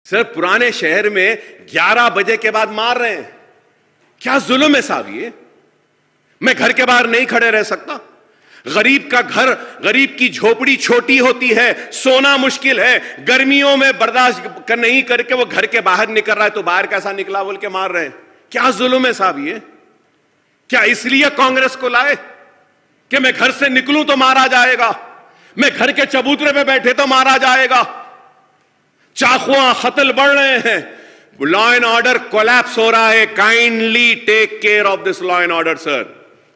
Sir पुराने शहर में 11 बजे के बाद मार रहे हैं। क्या जुल्म है साहब ये। मैं घर के बाहर नहीं खड़े रह सकता। गरीब का घर, गरीब की झोपड़ी छोटी होती है, सोना मुश्किल है, गर्मियों में बर्दाश्त नहीं करके वो घर के बाहर निकल रहा है तो बाहर कैसा निकला बोल के मार रहे हैं। क्या जुल्म है साहब ये। क्या इसलिए कांग्रेस को लाए कि मैं घर से निकलूं तो मारा जाएगा, मैं घर के चबूतरे पे बैठे तो मारा जाएगा। चाकुआं कत्ल बढ़ रहे हैं, लॉ एंड ऑर्डर कोलैप्स हो रहा है। Kindly take care of this law and order sir.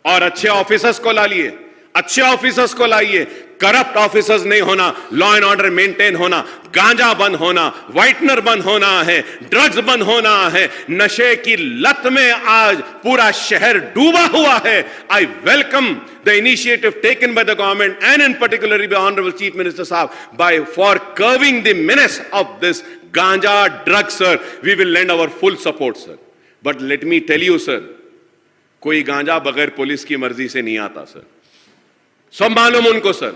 और अच्छे ऑफिसर्स को लाइए, अच्छे ऑफिसर्स को लाइए, करप्ट ऑफिसर्स नहीं होना, लॉ एंड ऑर्डर मेंटेन होना, गांजा बंद होना, व्हाइटनर बंद होना है, ड्रग्स बंद होना है। नशे की लत में आज पूरा शहर डूबा हुआ है। I welcome the initiative taken by the government and in particular by Honorable Chief Minister Sahab for curbing the menace of this ganja drug, sir. We will lend our full support, sir. But let me tell you, sir, कोई गांजा बगैर police की मर्जी से नहीं आता sir. सब मालूम उनको सर,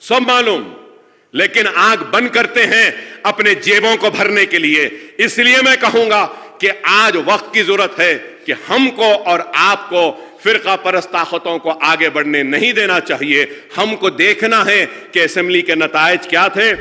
सब मालूम, लेकिन आंख बंद करते हैं अपने जेबों को भरने के लिए। इसलिए मैं कहूंगा कि आज वक्त की जरूरत है कि हमको और आपको फिरका परस्त ताकतों को आगे बढ़ने नहीं देना चाहिए। हमको देखना है कि असेंबली के नतायज क्या थे।